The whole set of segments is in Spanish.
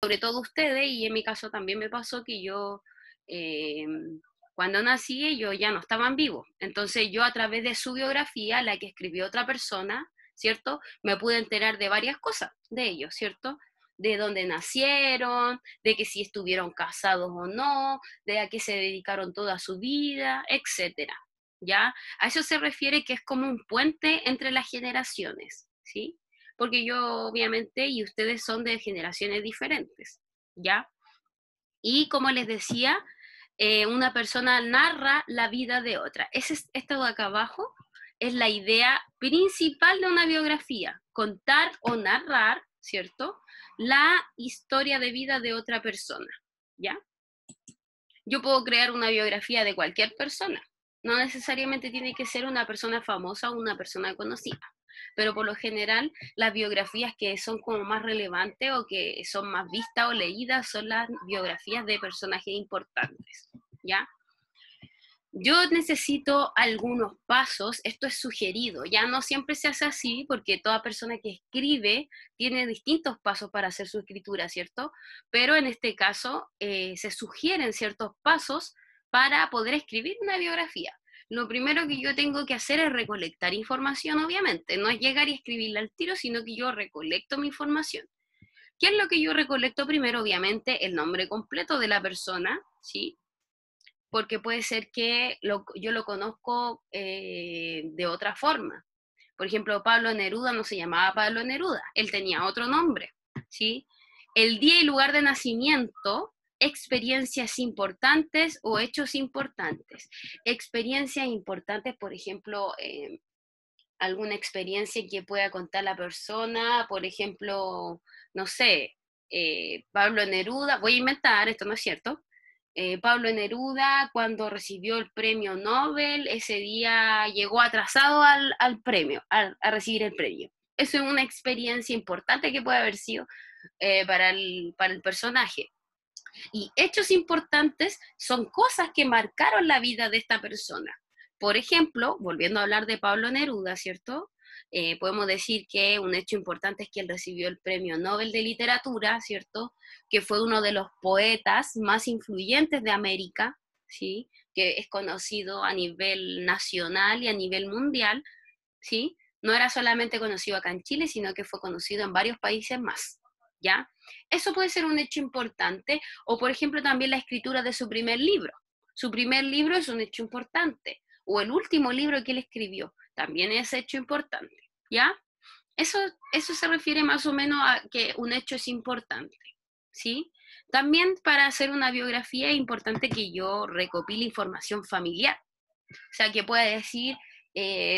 sobre todo ustedes, y en mi caso también me pasó que yo, cuando nací, ellos ya no estaban vivos. Entonces yo a través de su biografía, la que escribió otra persona, ¿cierto? Me pude enterar de varias cosas de ellos, ¿cierto? De dónde nacieron, de que si estuvieron casados o no, de a qué se dedicaron toda su vida, etcétera. ¿Ya? A eso se refiere que es como un puente entre las generaciones, ¿sí? Porque yo obviamente y ustedes son de generaciones diferentes, ¿ya? Y como les decía, una persona narra la vida de otra. Esto de acá abajo es la idea principal de una biografía, contar o narrar, ¿cierto? La historia de vida de otra persona, ¿ya? Yo puedo crear una biografía de cualquier persona, no necesariamente tiene que ser una persona famosa o una persona conocida, pero por lo general las biografías que son como más relevantes o que son más vistas o leídas son las biografías de personajes importantes, ¿ya? Yo necesito algunos pasos, esto es sugerido, ya no siempre se hace así porque toda persona que escribe tiene distintos pasos para hacer su escritura, ¿cierto? Pero en este caso se sugieren ciertos pasos para poder escribir una biografía. Lo primero que yo tengo que hacer es recolectar información, obviamente, no es llegar y escribirla al tiro, sino que yo recolecto mi información. ¿Qué es lo que yo recolecto primero? Obviamente el nombre completo de la persona, ¿sí? Porque puede ser que yo lo conozco de otra forma. Por ejemplo, Pablo Neruda no se llamaba Pablo Neruda, él tenía otro nombre, ¿sí? El día y lugar de nacimiento, experiencias importantes o hechos importantes. Experiencias importantes, por ejemplo, alguna experiencia que pueda contar la persona, por ejemplo, no sé, Pablo Neruda, voy a inventar, esto no es cierto, Pablo Neruda cuando recibió el premio Nobel, ese día llegó atrasado al premio, a recibir el premio. Eso es una experiencia importante que puede haber sido para el personaje. Y hechos importantes son cosas que marcaron la vida de esta persona. Por ejemplo, volviendo a hablar de Pablo Neruda, ¿cierto? Podemos decir que un hecho importante es que él recibió el Premio Nobel de Literatura, ¿cierto? Que fue uno de los poetas más influyentes de América, ¿sí? Que es conocido a nivel nacional y a nivel mundial, ¿sí? No era solamente conocido acá en Chile, sino que fue conocido en varios países más, ¿ya? Eso puede ser un hecho importante, o por ejemplo también la escritura de su primer libro. Su primer libro es un hecho importante, o el último libro que él escribió, también es hecho importante, ¿ya? Eso se refiere más o menos a que un hecho es importante, ¿sí? También para hacer una biografía es importante que yo recopile información familiar, o sea, que pueda decir,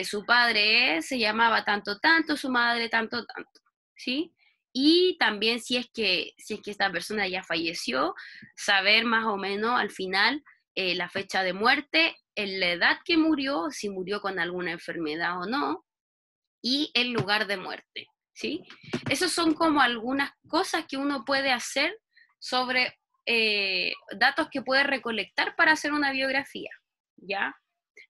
su padre se llamaba tanto, tanto, su madre tanto, tanto, ¿sí? Y también si es que esta persona ya falleció, saber más o menos al final la fecha de muerte, en la edad que murió, si murió con alguna enfermedad o no, y el lugar de muerte, ¿sí? Esas son como algunas cosas que uno puede hacer sobre datos que puede recolectar para hacer una biografía, ¿ya?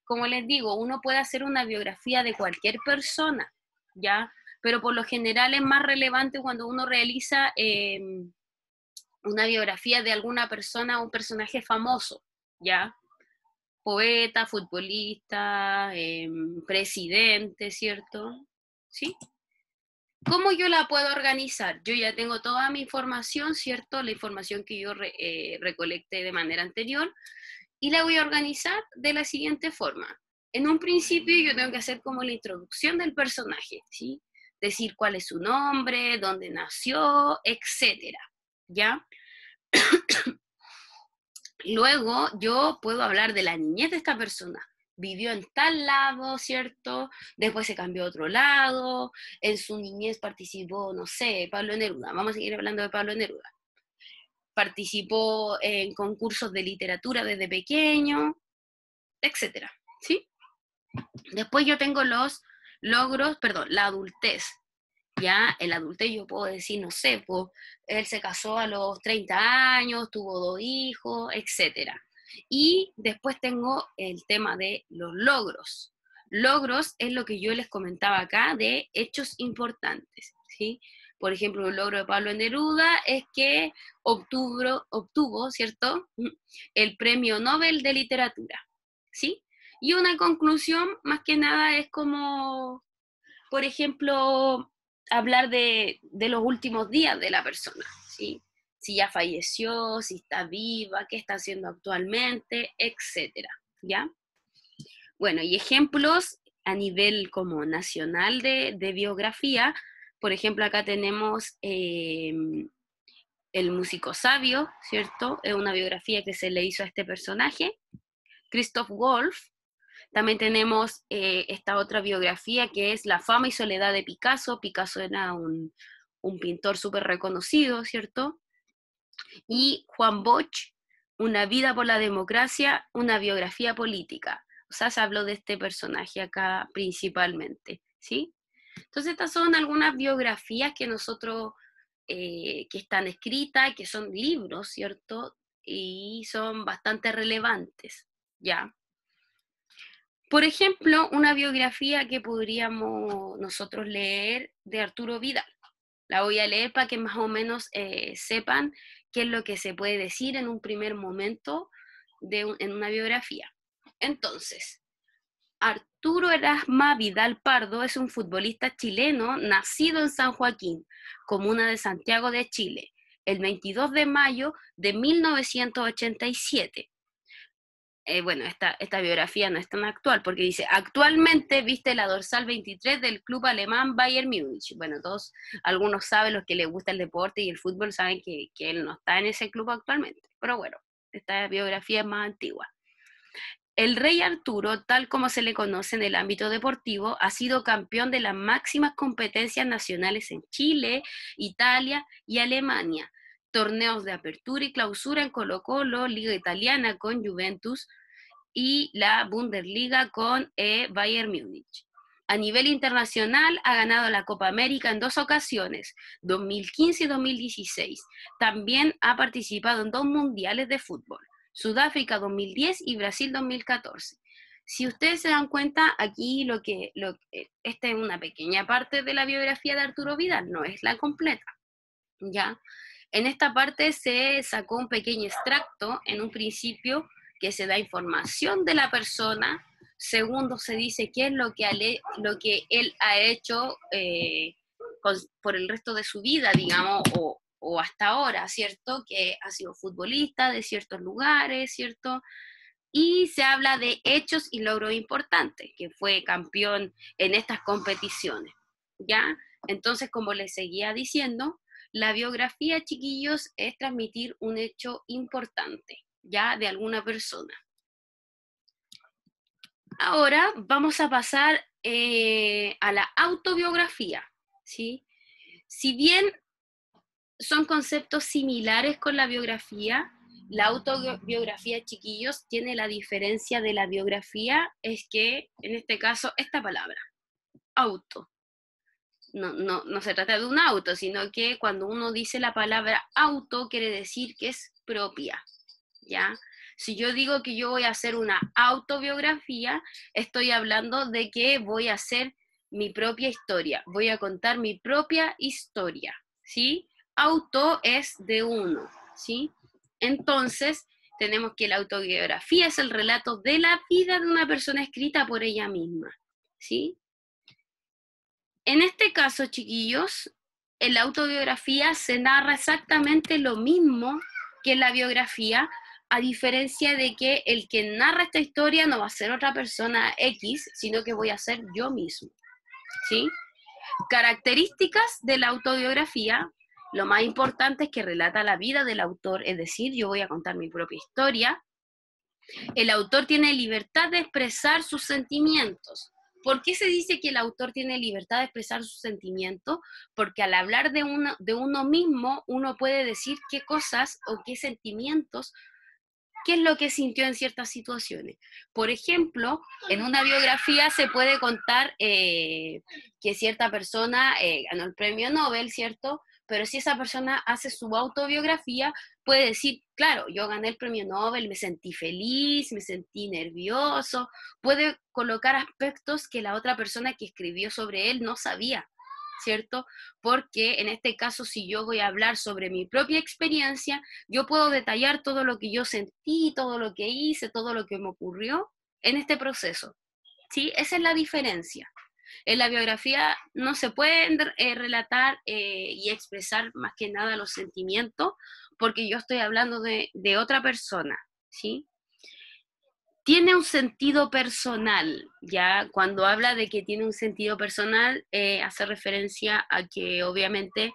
Como les digo, uno puede hacer una biografía de cualquier persona, ¿ya? Pero por lo general es más relevante cuando uno realiza una biografía de alguna persona, un personaje famoso, ¿ya? Poeta, futbolista, presidente, ¿cierto? ¿Sí? ¿Cómo yo la puedo organizar? Yo ya tengo toda mi información, ¿cierto? La información que yo recolecté de manera anterior, y la voy a organizar de la siguiente forma. En un principio yo tengo que hacer como la introducción del personaje, ¿sí? Decir cuál es su nombre, dónde nació, etcétera, ¿ya? Luego yo puedo hablar de la niñez de esta persona. Vivió en tal lado, ¿cierto? Después se cambió a otro lado. En su niñez participó, no sé, Pablo Neruda. Vamos a seguir hablando de Pablo Neruda. Participó en concursos de literatura desde pequeño, etcétera, ¿sí? Después yo tengo los logros, perdón, la adultez. Ya en la adultez yo puedo decir, no sé, pues él se casó a los 30 años, tuvo 2 hijos, etcétera. Y después tengo el tema de los logros. Logros es lo que yo les comentaba acá de hechos importantes, ¿sí? Por ejemplo, un logro de Pablo Neruda es que obtuvo, ¿cierto?, el Premio Nobel de Literatura, ¿sí? Y una conclusión, más que nada, es como, por ejemplo, hablar de los últimos días de la persona, ¿sí? Si ya falleció, si está viva, qué está haciendo actualmente, etcétera, ¿ya? Bueno, y ejemplos a nivel como nacional de biografía, por ejemplo, acá tenemos El músico sabio, ¿cierto? Es una biografía que se le hizo a este personaje. Christoph Wolff. También tenemos esta otra biografía que es La fama y soledad de Picasso. Picasso era un pintor súper reconocido, ¿cierto? Y Juan Bosch, Una vida por la democracia, una biografía política. O sea, se habló de este personaje acá principalmente, ¿sí? Entonces estas son algunas biografías que nosotros, que están escritas, que son libros, ¿cierto? Y son bastante relevantes, ¿ya? Por ejemplo, una biografía que podríamos nosotros leer de Arturo Vidal. La voy a leer para que más o menos sepan qué es lo que se puede decir en un primer momento en una biografía. Entonces, Arturo Erasma Vidal Pardo es un futbolista chileno nacido en San Joaquín, comuna de Santiago de Chile, el 22 de mayo de 1987. Bueno, esta biografía no es tan actual, porque dice, actualmente viste la dorsal 23 del club alemán Bayern Múnich. Bueno, algunos saben, los que les gusta el deporte y el fútbol, saben que él no está en ese club actualmente. Pero bueno, esta biografía es más antigua. El rey Arturo, tal como se le conoce en el ámbito deportivo, ha sido campeón de las máximas competencias nacionales en Chile, Italia y Alemania. Torneos de apertura y clausura en Colo-Colo, Liga Italiana con Juventus y la Bundesliga con Bayern Múnich. A nivel internacional ha ganado la Copa América en 2 ocasiones, 2015 y 2016. También ha participado en 2 mundiales de fútbol, Sudáfrica 2010 y Brasil 2014. Si ustedes se dan cuenta, aquí esta es una pequeña parte de la biografía de Arturo Vidal, no es la completa, ¿ya? En esta parte se sacó un pequeño extracto en un principio que se da información de la persona, segundo se dice qué es lo que él ha hecho por el resto de su vida, digamos, o hasta ahora, ¿cierto? Que ha sido futbolista de ciertos lugares, ¿cierto? Y se habla de hechos y logros importantes, que fue campeón en estas competiciones, ¿ya? Entonces, como les seguía diciendo, la biografía, chiquillos, es transmitir un hecho importante, ¿ya? De alguna persona. Ahora vamos a pasar a la autobiografía, ¿sí? Si bien son conceptos similares con la biografía, la autobiografía, chiquillos, tiene la diferencia de la biografía, es que, en este caso, esta palabra, auto, no se trata de un auto, sino que cuando uno dice la palabra auto, quiere decir que es propia, ¿ya? Si yo digo que yo voy a hacer una autobiografía, estoy hablando de que voy a hacer mi propia historia, voy a contar mi propia historia, ¿sí? Auto es de uno, ¿sí? Entonces, tenemos que la autobiografía es el relato de la vida de una persona escrita por ella misma, ¿sí? En este caso, chiquillos, en la autobiografía se narra exactamente lo mismo que en la biografía, a diferencia de que el que narra esta historia no va a ser otra persona X, sino que voy a ser yo mismo, ¿sí? Características de la autobiografía: lo más importante es que relata la vida del autor, es decir, yo voy a contar mi propia historia. El autor tiene libertad de expresar sus sentimientos. ¿Por qué se dice que el autor tiene libertad de expresar sus sentimientos? Porque al hablar de uno mismo, uno puede decir qué cosas o qué sentimientos, qué es lo que sintió en ciertas situaciones. Por ejemplo, en una biografía se puede contar que cierta persona ganó el premio Nobel, ¿cierto? Pero si esa persona hace su autobiografía, puede decir, claro, yo gané el premio Nobel, me sentí feliz, me sentí nervioso, puede colocar aspectos que la otra persona que escribió sobre él no sabía, ¿cierto? Porque en este caso, si yo voy a hablar sobre mi propia experiencia, yo puedo detallar todo lo que yo sentí, todo lo que hice, todo lo que me ocurrió en este proceso, ¿sí? Esa es la diferencia. En la biografía no se pueden relatar y expresar más que nada los sentimientos, porque yo estoy hablando de otra persona, ¿sí? Tiene un sentido personal, ya cuando habla de que tiene un sentido personal, hace referencia a que obviamente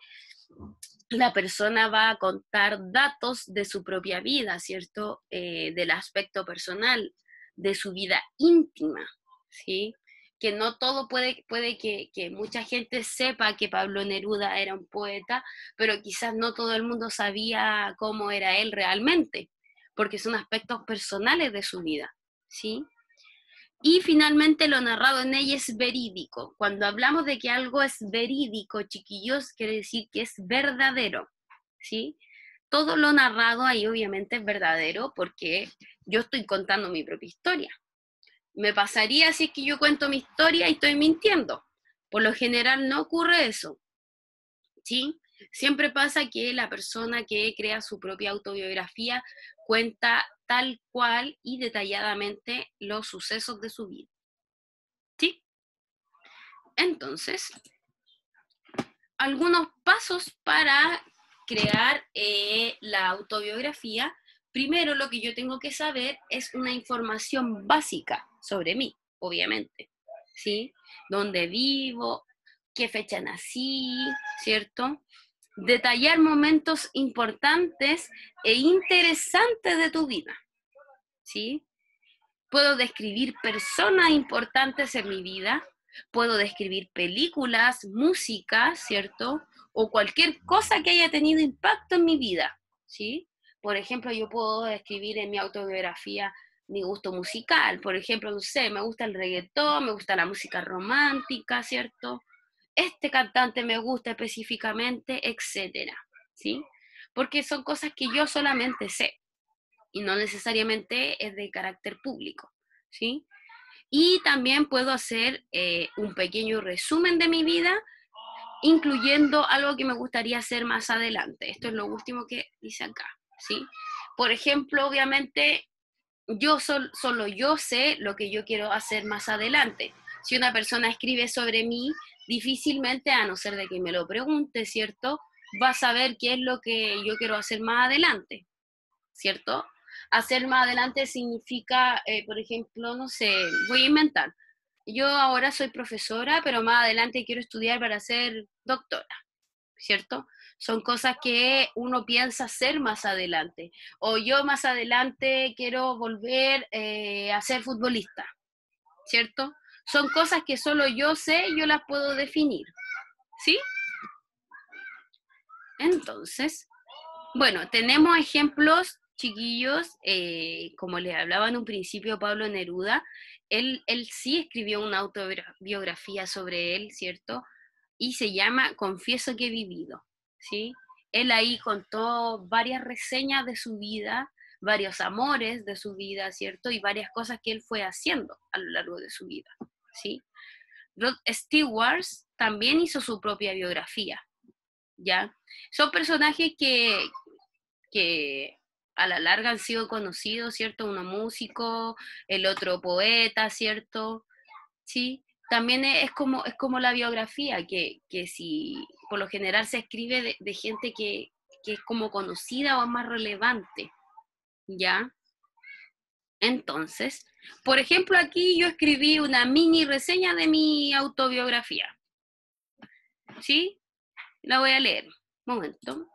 la persona va a contar datos de su propia vida, ¿cierto? Del aspecto personal, de su vida íntima, ¿sí? Que no todo puede que mucha gente sepa que Pablo Neruda era un poeta, pero quizás no todo el mundo sabía cómo era él realmente, porque son aspectos personales de su vida, ¿sí? Y finalmente lo narrado en ella es verídico. Cuando hablamos de que algo es verídico, chiquillos, quiere decir que es verdadero, ¿sí? Todo lo narrado ahí obviamente es verdadero porque yo estoy contando mi propia historia. Me pasaría si es que yo cuento mi historia y estoy mintiendo. Por lo general no ocurre eso, ¿sí? Siempre pasa que la persona que crea su propia autobiografía cuenta tal cual y detalladamente los sucesos de su vida, ¿sí? Entonces, algunos pasos para crear la autobiografía. Primero, lo que yo tengo que saber es una información básica sobre mí, obviamente, ¿sí? Dónde vivo, qué fecha nací, ¿cierto? Detallar momentos importantes e interesantes de tu vida, ¿sí? Puedo describir personas importantes en mi vida, puedo describir películas, música, ¿cierto? O cualquier cosa que haya tenido impacto en mi vida, ¿sí? Por ejemplo, yo puedo describir en mi autobiografía mi gusto musical. Por ejemplo, no sé, me gusta el reggaetón, me gusta la música romántica, ¿cierto? Este cantante me gusta específicamente, etcétera, ¿sí? Porque son cosas que yo solamente sé y no necesariamente es de carácter público, ¿sí? Y también puedo hacer un pequeño resumen de mi vida, incluyendo algo que me gustaría hacer más adelante. Esto es lo último que dice acá, ¿sí? Por ejemplo, obviamente, solo yo sé lo que yo quiero hacer más adelante. Si una persona escribe sobre mí, difícilmente, a no ser de que me lo pregunte, ¿cierto? Va a saber qué es lo que yo quiero hacer más adelante, ¿cierto? Hacer más adelante significa, por ejemplo, no sé, voy a inventar. Yo ahora soy profesora, pero más adelante quiero estudiar para ser doctora, ¿cierto? Son cosas que uno piensa hacer más adelante. O yo más adelante quiero volver a ser futbolista, ¿cierto? Son cosas que solo yo sé, yo las puedo definir, ¿sí? Entonces, bueno, tenemos ejemplos, chiquillos, como les hablaba en un principio Pablo Neruda, él sí escribió una autobiografía sobre él, ¿cierto? Y se llama Confieso que he vivido, ¿sí? Él ahí contó varias reseñas de su vida, varios amores de su vida, ¿cierto? Y varias cosas que él fue haciendo a lo largo de su vida, ¿sí? Rod Stewart también hizo su propia biografía, ¿ya? Son personajes que a la larga han sido conocidos, ¿cierto? Uno músico, el otro poeta, ¿cierto? Sí, también es como la biografía, que si por lo general se escribe de gente que es como conocida o es más relevante, ¿ya? Entonces, por ejemplo, aquí yo escribí una mini reseña de mi autobiografía, ¿sí? La voy a leer. Un momento.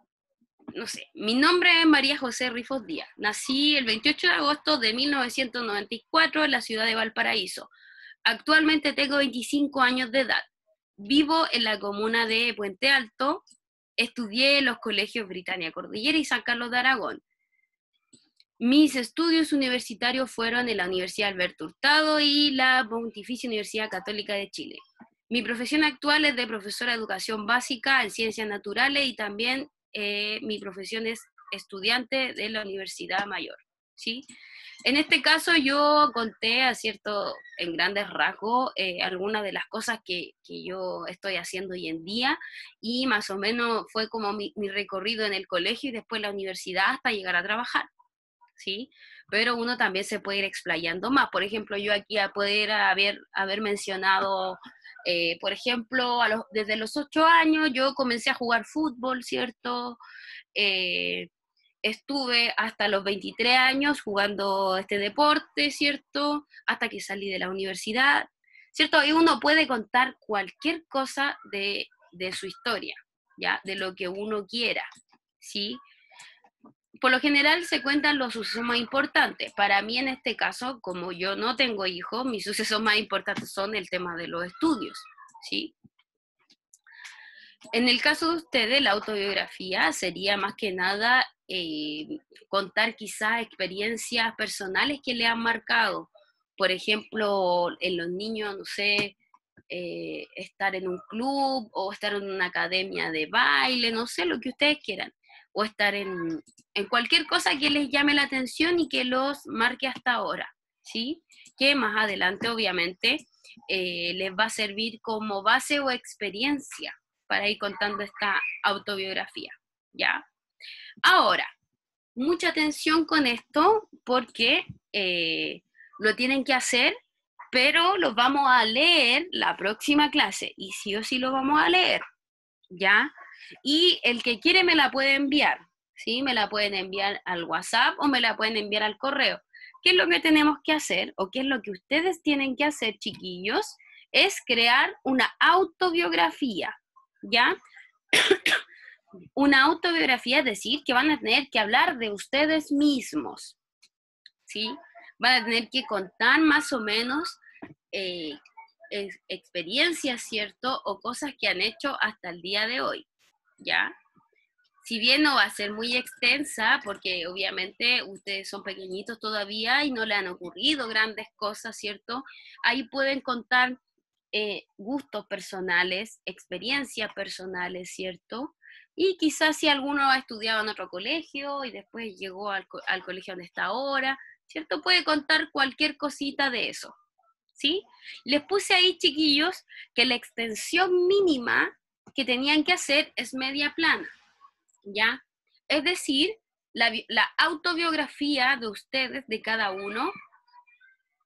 No sé, mi nombre es María José Rifos Díaz. Nací el 28 de agosto de 1994 en la ciudad de Valparaíso. Actualmente tengo 25 años de edad. Vivo en la comuna de Puente Alto. Estudié en los colegios Britannia Cordillera y San Carlos de Aragón. Mis estudios universitarios fueron en la Universidad Alberto Hurtado y la Pontificia Universidad Católica de Chile. Mi profesión actual es de profesora de educación básica en ciencias naturales y también mi profesión es estudiante de la Universidad Mayor, ¿sí? En este caso yo conté en grandes rasgos, algunas de las cosas que yo estoy haciendo hoy en día y más o menos fue como mi recorrido en el colegio y después la universidad hasta llegar a trabajar, ¿sí? Pero uno también se puede ir explayando más. Por ejemplo, yo aquí a poder haber mencionado, por ejemplo, desde los 8 años yo comencé a jugar fútbol, ¿cierto? Eh, Estuve hasta los 23 años jugando este deporte, ¿cierto? Hasta que salí de la universidad, ¿cierto? Y uno puede contar cualquier cosa de su historia, ¿ya? De lo que uno quiera, ¿sí? Por lo general se cuentan los sucesos más importantes. Para mí en este caso, como yo no tengo hijos, mis sucesos más importantes son el tema de los estudios, ¿sí? En el caso de ustedes, la autobiografía sería más que nada contar quizás experiencias personales que le han marcado. Por ejemplo, en los niños, no sé, estar en un club o estar en una academia de baile, no sé, lo que ustedes quieran. O estar en cualquier cosa que les llame la atención y que los marque hasta ahora, ¿sí? Que más adelante, obviamente, les va a servir como base o experiencia para ir contando esta autobiografía, ¿ya? Ahora, mucha atención con esto porque lo tienen que hacer, pero lo vamos a leer la próxima clase y sí o sí lo vamos a leer, ¿ya? Y el que quiere me la puede enviar, ¿sí? Me la pueden enviar al WhatsApp o me la pueden enviar al correo. ¿Qué es lo que tenemos que hacer o qué es lo que ustedes tienen que hacer, chiquillos? Es crear una autobiografía, ¿ya? Una autobiografía es decir que van a tener que hablar de ustedes mismos, ¿sí? Van a tener que contar más o menos eh, experiencias, ¿cierto? O cosas que han hecho hasta el día de hoy, ¿ya? Si bien no va a ser muy extensa, porque obviamente ustedes son pequeñitos todavía y no le han ocurrido grandes cosas, ¿cierto? Ahí pueden contar gustos personales, experiencias personales, ¿cierto? Y quizás si alguno ha estudiado en otro colegio y después llegó al colegio donde está ahora, ¿cierto? Puede contar cualquier cosita de eso, ¿sí? Les puse ahí, chiquillos, que la extensión mínima que tenían que hacer es media plana, ¿ya? Es decir, la autobiografía de ustedes, de cada uno,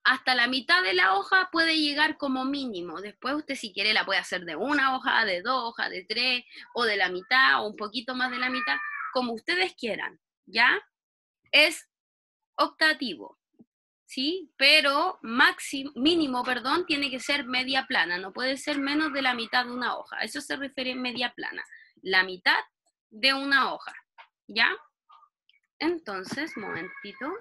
hasta la mitad de la hoja puede llegar como mínimo. Después usted si quiere la puede hacer de una hoja, de dos hojas, de tres, o de la mitad, o un poquito más de la mitad, como ustedes quieran, ¿ya? Es optativo, ¿sí? Pero mínimo, perdón, tiene que ser media plana, no puede ser menos de la mitad de una hoja. Eso se refiere a media plana, la mitad de una hoja, ¿ya? Entonces, momentito.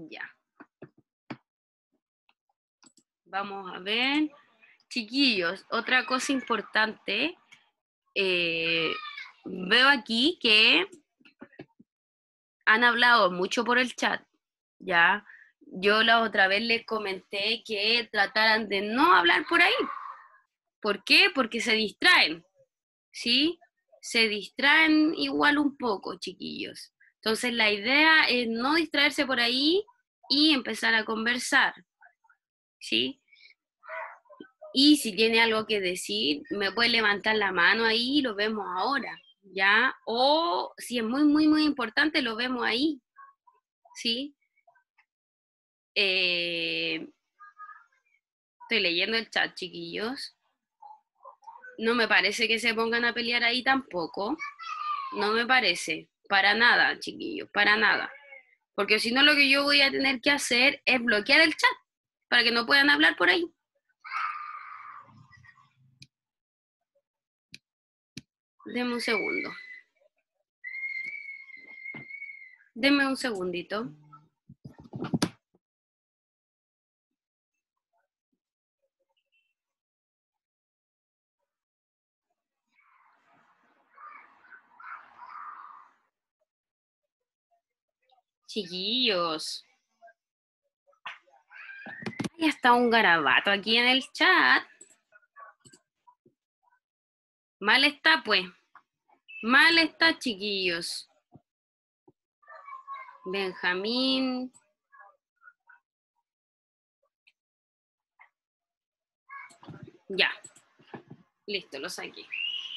Ya. Vamos a ver. Chiquillos, otra cosa importante. Veo aquí que han hablado mucho por el chat, ¿ya? Yo la otra vez les comenté que trataran de no hablar por ahí. ¿Por qué? Porque se distraen, ¿sí? Se distraen igual un poco, chiquillos. Entonces la idea es no distraerse por ahí y empezar a conversar, ¿sí? Y si tiene algo que decir, me puede levantar la mano ahí y lo vemos ahora, ¿ya? O si es muy, muy, muy importante, lo vemos ahí, ¿sí? Eh, Estoy leyendo el chat, chiquillos. No me parece que se pongan a pelear ahí tampoco. No me parece. Para nada, chiquillos, para nada. Porque si no, lo que yo voy a tener que hacer es bloquear el chat para que no puedan hablar por ahí. Deme un segundo. Deme un segundito. Chiquillos. Hay hasta un garabato aquí en el chat. Mal está, pues. Mal está, chiquillos. Benjamín. Ya. Listo, lo saqué.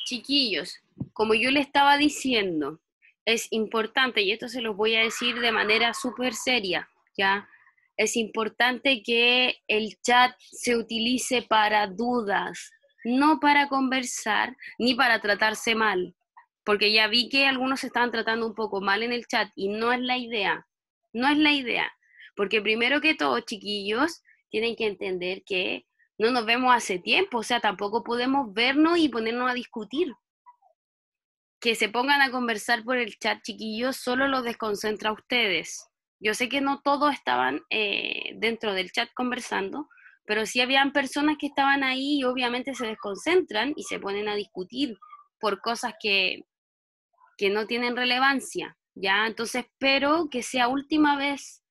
Chiquillos, como yo le estaba diciendo, es importante, y esto se los voy a decir de manera súper seria, ¿ya? Es importante que el chat se utilice para dudas, no para conversar, ni para tratarse mal. Porque ya vi que algunos se estaban tratando un poco mal en el chat, y no es la idea. No es la idea. Porque primero que todo, chiquillos, tienen que entender que no nos vemos hace tiempo, o sea, tampoco podemos vernos y ponernos a discutir. Que se pongan a conversar por el chat, chiquillos, solo los desconcentra a ustedes. Yo sé que no todos estaban dentro del chat conversando, pero sí habían personas que estaban ahí y obviamente se desconcentran y se ponen a discutir por cosas que no tienen relevancia, ¿ya? Entonces espero que sea última vez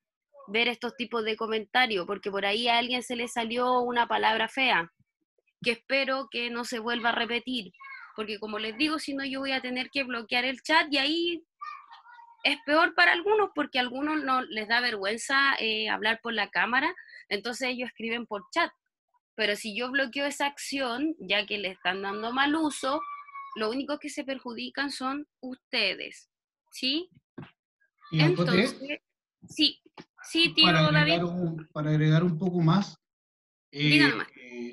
ver estos tipos de comentarios, porque por ahí a alguien se le salió una palabra fea, que espero que no se vuelva a repetir, porque como les digo, si no yo voy a tener que bloquear el chat y ahí es peor para algunos, porque a algunos no les da vergüenza hablar por la cámara, entonces ellos escriben por chat, pero si yo bloqueo esa acción, ya que le están dando mal uso, lo único que se perjudican son ustedes, ¿sí? Y Entonces, acoté, sí, sí, tío David, para agregar un poco más, diga nomás.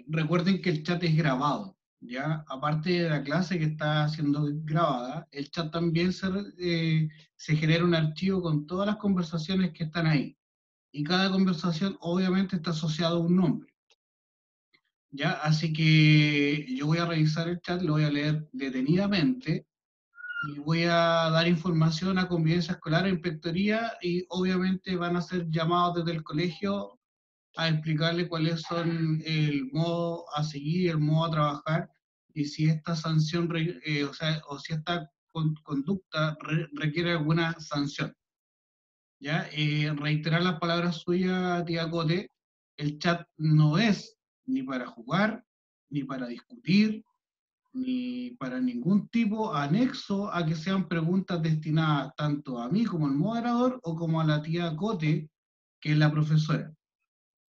recuerden que el chat es grabado, ¿ya? Aparte de la clase que está siendo grabada, el chat también se genera un archivo con todas las conversaciones que están ahí. Y cada conversación obviamente está asociada a un nombre, ¿ya? Así que yo voy a revisar el chat, lo voy a leer detenidamente y voy a dar información a convivencia escolar, a inspectoría, y obviamente van a ser llamados desde el colegio a explicarle cuáles son el modo a seguir, el modo a trabajar, y si esta sanción, o si esta conducta requiere alguna sanción. ¿Ya? Reiterar las palabras suyas, tía Cote, el chat no es ni para jugar, ni para discutir, ni para ningún tipo anexo a que sean preguntas destinadas tanto a mí como al moderador o como a la tía Cote, que es la profesora.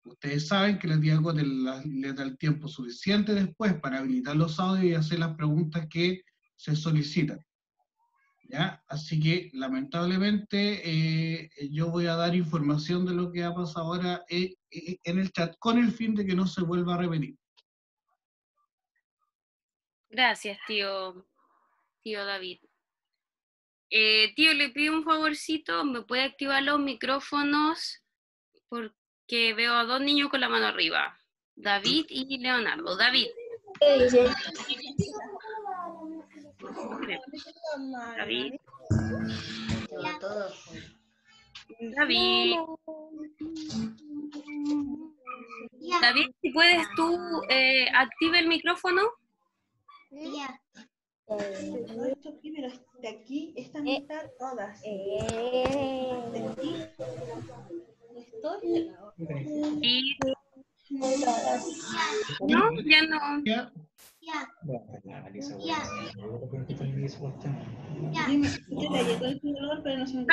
Ustedes saben que la tía Cote les da el tiempo suficiente después para habilitar los audios y hacer las preguntas que se solicitan, ¿ya? Así que, lamentablemente, yo voy a dar información de lo que ha pasado ahora en el chat con el fin de que no se vuelva a repetir. Gracias, tío David. Tío, le pido un favorcito, ¿me puede activar los micrófonos? Porque veo a dos niños con la mano arriba. David y Leonardo. David. David. David. David, si puedes tú, activa el micrófono. Ya. Esto primero, de aquí, esta mitad, todas. De aquí, esto y de la otra. Y... No, ya no. ¿Ya? Ya. Dime, ¿qué te llegó el color, pero no se me